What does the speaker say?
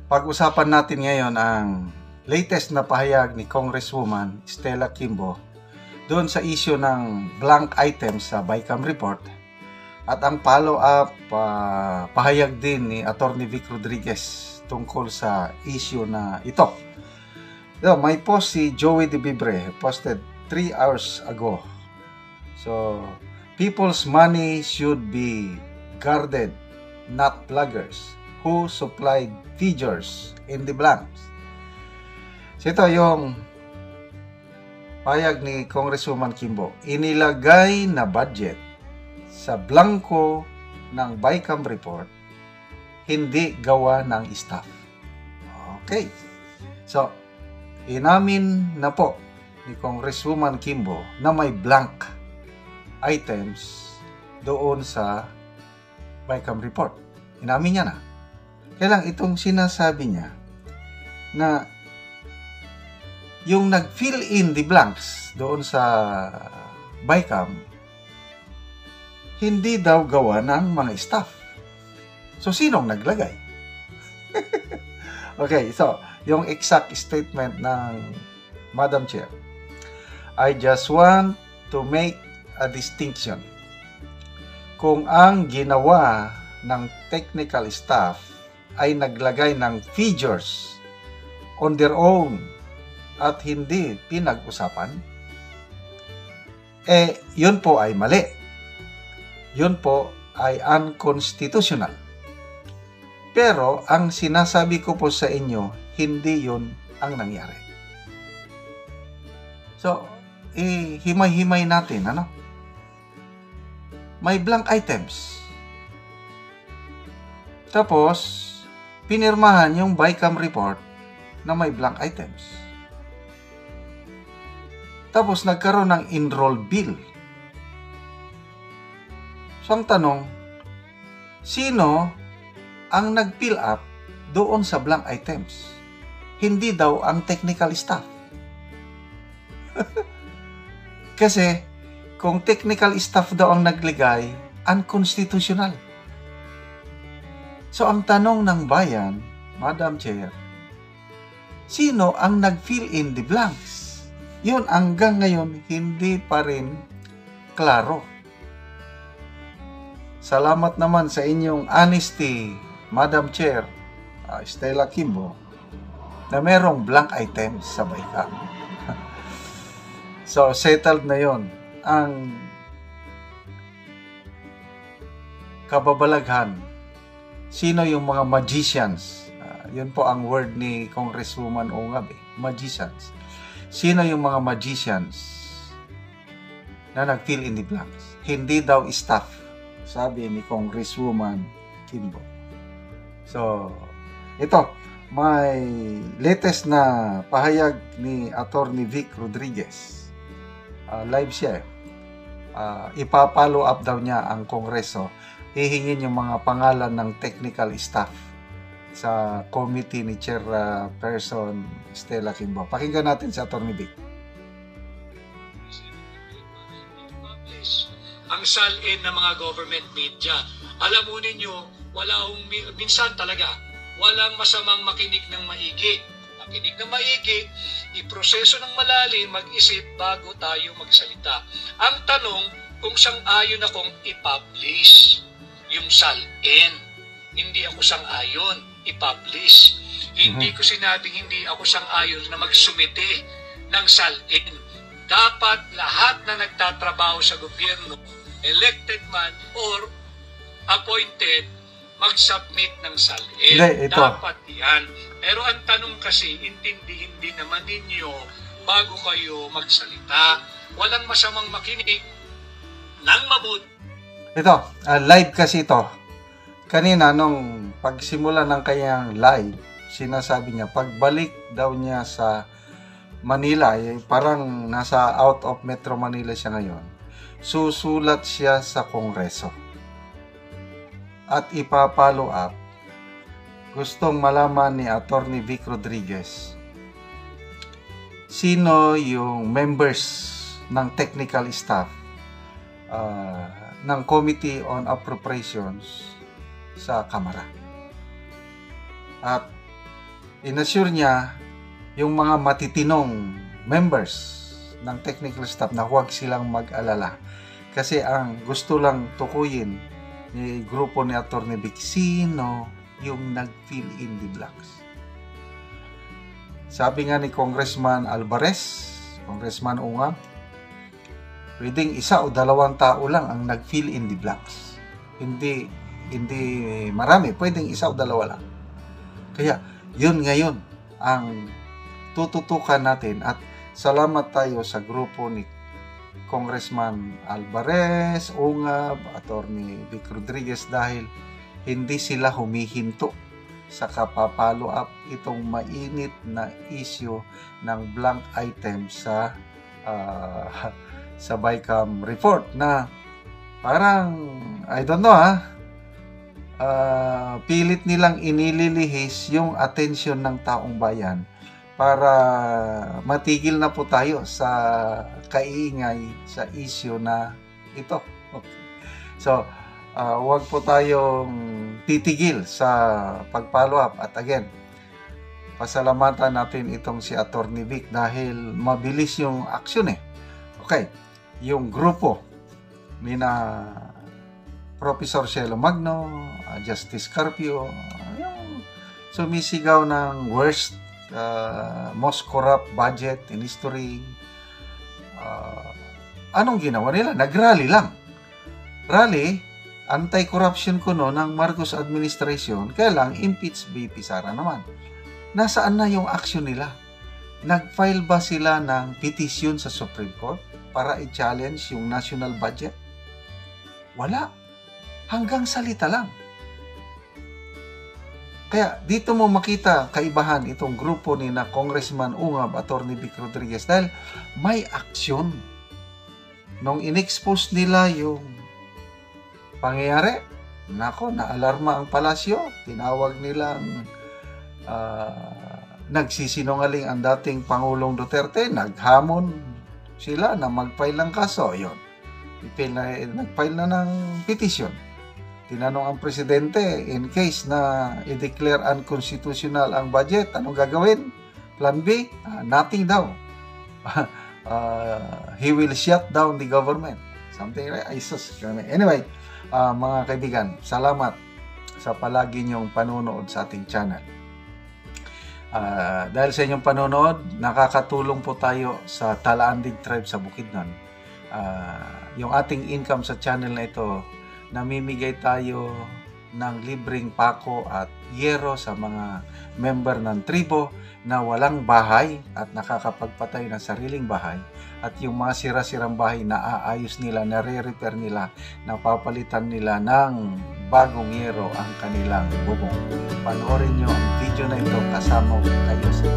Pag-usapan natin ngayon ang latest na pahayag ni Congresswoman Stella Quimbo doon sa issue ng blank items sa BICAM report at ang follow-up pahayag din ni Atty. Vic Rodriguez tungkol sa issue na ito. May post si Joey De Vibre, posted 3 hours ago. So, people's money should be guarded, not pluggers who supplied figures in the blanks. So ito yung payag ni Congresswoman Quimbo. Inilagay na budget sa blanco ng BICAM report, hindi gawa ng staff. Okay. So, inamin na po ni Congresswoman Quimbo na may blank items doon sa BICAM report. Inamin niya na. Kaya lang itong sinasabi niya na yung nag-fill in the blanks doon sa BICAM, hindi daw gawa ng mga staff. So, sinong naglagay? Okay, so, yung exact statement ng Madam Chair. I just want to make a distinction. Kung ang ginawa ng technical staff ay naglagay ng figures on their own at hindi pinag-usapan, yun po ay mali. Yun po ay unconstitutional. Pero ang sinasabi ko po sa inyo, hindi yun ang nangyari. So, himay-himay natin, ano? May blank items. Tapos, pinirmahan yung BICAM report na may blank items. Tapos, nagkaroon ng enroll bill. So, ang tanong, sino ang nag-fill up doon sa blank items? Hindi daw ang technical staff. Kasi, kung technical staff daw ang naglagay, unconstitutional. So, ang tanong ng bayan, Madam Chair, sino ang nag-fill in the blanks? Yun, hanggang ngayon, hindi pa rin klaro. Salamat naman sa inyong honesty, Madam Chair, Stella Quimbo, na merong blank items sa BICAM. So, settled na yon. Ang kababalaghan, sino yung mga magicians? Yun po ang word ni Congresswoman Ongab, magicians. Sino yung mga magicians na nag-fill in the blanks? Hindi daw staff, sabi ni Congresswoman Quimbo. So, ito, may latest na pahayag ni Atty. Vic Rodriguez. Live siya. Ipapollow up daw niya ang Kongreso. Hihingin yung mga pangalan ng technical staff sa committee ni Chairperson Stella Quimbo. Pakinggan natin si Atty. Vic. Ang salin ng mga government media. Alam mo ninyo, minsan talaga, walang masamang makinig ng maigi. Makinig ng maigi, iproseso ng malalim, mag-isip bago tayo magsalita. Ang tanong, kung sang-ayon akong i-publish yung salin. Hindi ako sang-ayon i-publish. Hindi ko sinabing hindi ako sang-ayon na magsumite ng salin. Dapat lahat na nagtatrabaho sa gobyerno, elected man or appointed, mag-submit ng salin. Dapat yan. Pero ang tanong kasi, intindihin din naman ninyo bago kayo magsalita. Walang masamang makinig ng mabuti. Ito, live kasi ito. Kanina, nung pagsimula ng kanyang live, sinasabi niya, pagbalik daw niya sa Manila, parang nasa out of Metro Manila siya ngayon, susulat siya sa Kongreso. At ipapollow up. Gustong malaman ni Atty. Vic Rodriguez sino yung members ng technical staff ng Committee on Appropriations sa Kamara. At inassure niya yung mga matitinong members ng technical staff na huwag silang mag-alala. Kasi ang gusto lang tukuyin ni grupo ni Atty. Vic, sino yung nag-fill in the blanks. Sabi nga ni Congressman Alvarez, Congressman Ungab, pwedeng isa o dalawang tao lang ang nag-fill in the blanks. Hindi marami, pwedeng isa o dalawa lang. Kaya yun ngayon ang tututukan natin, at salamat tayo sa grupo ni Congressman Alvarez, Ungab, Atty. Vic Rodriguez dahil hindi sila humihinto sa kapapalo up itong mainit na issue ng blank item sa BICAM report na parang, I don't know pilit nilang inililihis yung atensyon ng taong bayan para matigil na po tayo sa kaingay sa issue na ito. Okay. So, huwag po tayong titigil sa pag-follow up. At again, pasalamatan natin itong si Atty. Vic dahil mabilis yung action eh. Okay, yung grupo ni na Professor Cielo Magno, Justice Carpio, yung sumisigaw ng worst most corrupt budget in history. Anong ginawa nila? Nag-rally lang. Rally, anti-corruption kuno ng Marcos administration, kaya lang impeach BP Sara naman. Nasaan na yung action nila? Nag-file ba sila ng petition sa Supreme Court para i-challenge yung national budget? Wala. Hanggang salita lang. Kaya dito mo makita kaibahan itong grupo ni na Congressman Ungab, Atty. Vic Rodriguez dahil may aksyon. Nung in-expose nila yung pangyayari, naalarma ang palasyo, tinawag nilang nagsisinungaling ang dating Pangulong Duterte, naghamon sila na mag-file ng kaso. Yun. Nag-file na ng petition. Tinanong ang presidente, in case na i-declare unconstitutional ang budget, anong gagawin? Plan B? Nothing daw. He will shut down the government. Something like that. Anyway, mga kaibigan, salamat sa palagi niyong panonood sa ating channel. Dahil sa inyong panonood, nakakatulong po tayo sa Talaandig Tribe sa Bukidnon. Yung ating income sa channel na ito, namimigay tayo ng libreng pako at yero sa mga member ng tribo na walang bahay at nakakapagpatay ng sariling bahay, at yung mga sira-sirang bahay na aayos nila, nare-repair nila, napapalitan nila ng bagong yero ang kanilang bubong. Panoorin nyo ang video na ito kasama kayo sa